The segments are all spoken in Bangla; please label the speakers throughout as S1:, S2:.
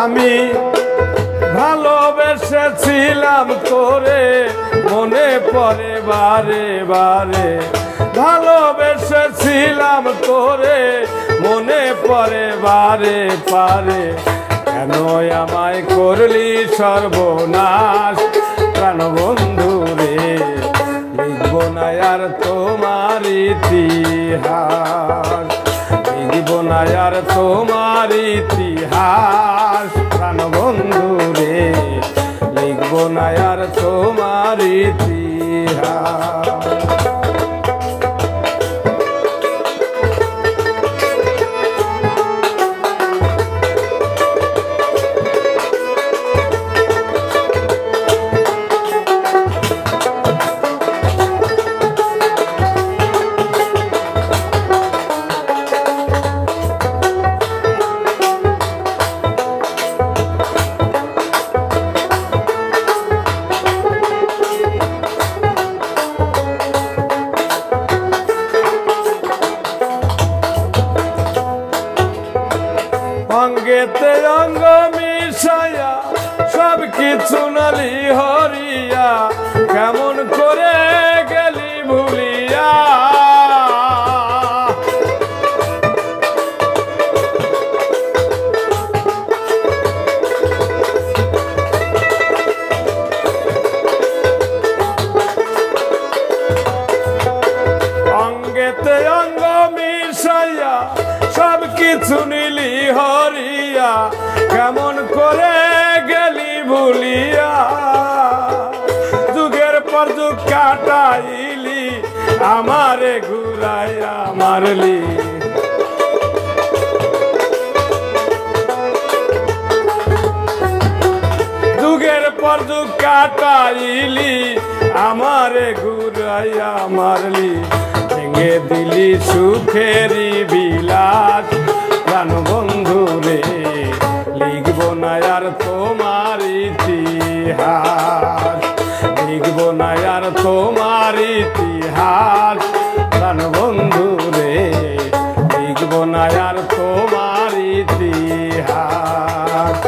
S1: আমি ভালোবেসেছিলাম তোরে, মনে পড়ে বারে বারে। ভালোবেসেছিলাম তোরে, মনে পড়ে বারে বারে। কেন আমায় করলি সর্বনাশ প্রাণবন্ধু রে, লিখব না আর তোমার ইতিহাস, লিখব না আর তোমার ইতিহাস প্রাণবন্ধু রে, লিখব না আর তোমার ইতিহাস। অঙ্গেতে অঙ্গ মিশাইয়া সব কিছু নালি হরিয়া, কেমন করে গেলি ভুলিয়া। অঙ্গেতে অঙ্গ মিশাইয়া সব কিছু নিলি হরিয়া, কেমন করে গেলি ভুলিয়া। যুগের পর যুগ কাটাইলি, আমারে ঘুরাইয়া মারলি। যুগের পর যুগ কাটাইলি, আমারে ঘুরাইয়া মারলি। ভেঙে দিলি সুখেরি বিলাস প্রাণবন্ধু রে, লিখব না আর তোমার ইতিহাস, লিখব না আর তোমার ইতিহাস প্রাণবন্ধু রে, লিখব না আর তোমার ইতিহাস।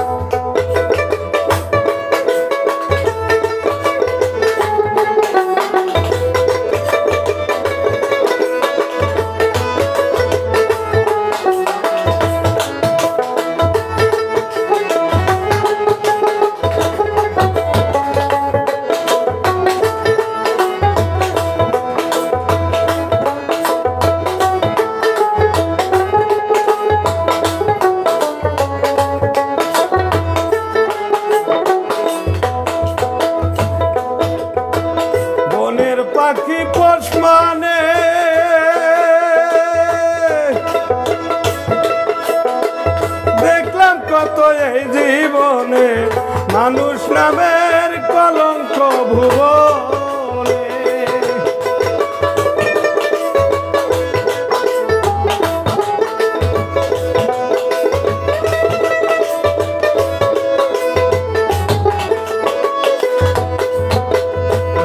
S1: পাখি পোষ মানে দেখলাম কত এই জীবনে, মানুষ নামের কলঙ্ক ভুবনে।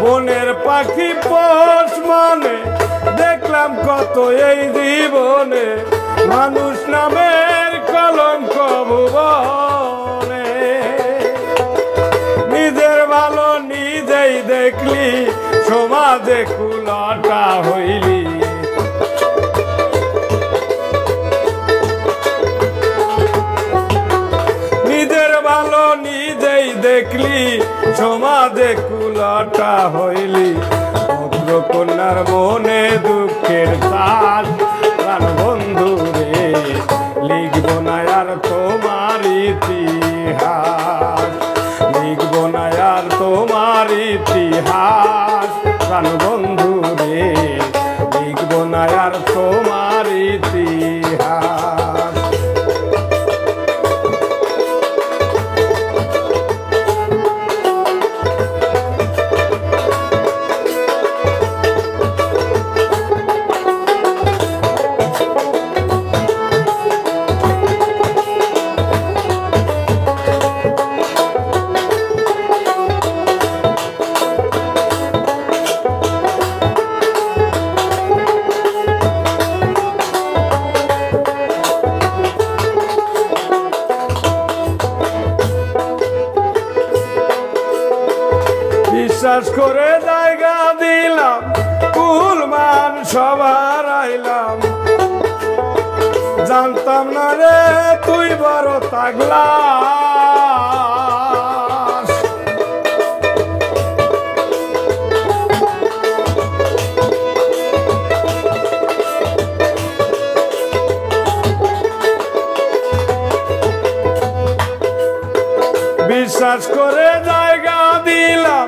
S1: বনের পাখি পোষ মানে দেখলাম কত এই জীবনে, মানুষ নামের কলঙ্ক ভুবনে। নিজের ভালো নিজেই দেখলি, সমাজে কুলটা হইলি। নিজের ভালো নিজেই দেখলি, সমাজে কুলটা হইলি। ভদ্র কন্যার মনে দুঃখের তার প্রাণবন্ধু রে, লিখব না আর তোমার ইতিহাস, লিখব না আর তোমার ইতিহাস প্রাণবন্ধু রে, লিখব না আর তোমার ইতিহাস। বিশ্বাস করে জায়গা দিলাম কুলমান সবার আইলাম জানতাম না রে তুই বড় তাগলা বিশ্বাস করে জায়গা দিলাম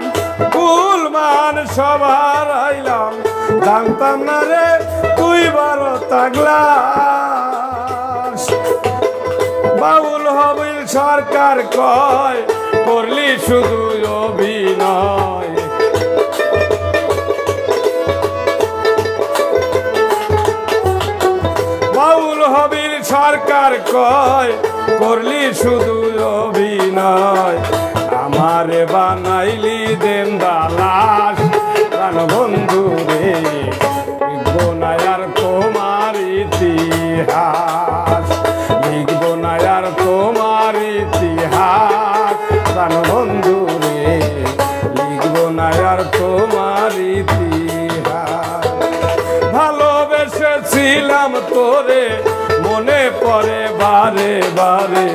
S1: কুলমান সবার আইলাম জানতাম না রে তুই বড় তাগলা বাউল হবিল সরকার কয় করলি শুধু অভিনয় বাউল হবিল সরকার কয় করলি শুধু অভিনয় আমারে বানাইলি দেন্দা লাশ প্রাণ বন্ধু রে লিখবো না আর তোমার ইতিহাস লিখবো না আর তোমার ইতিহাস প্রাণ বন্ধু রে লিখবো না আর তোমার ইতিহাস ভালোবেসেছিলাম তোরে মনে পড়ে বারে বারে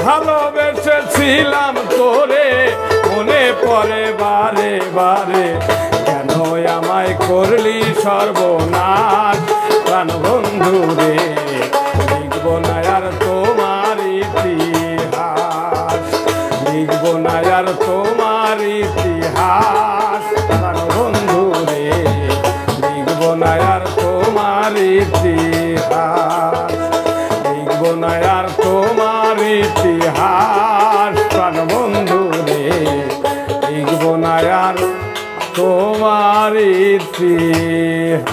S1: ভালোবেসেছিলাম তোরে মনে পড়ে বারে বারে কেন আমায় করলি সর্বনাশ প্রাণ বন্ধু রে লিখবো না আর তোমার ইতিহাস লিখবো না আর তোমার ইতিহাস প্রাণ বন্ধু রে লিখবো না আর তোমার ইতিহাস লিখবো না আর তোমার ইতিহাস প্রাণ বন্ধু রে লিখবো না আর তোমার ইতিহাস।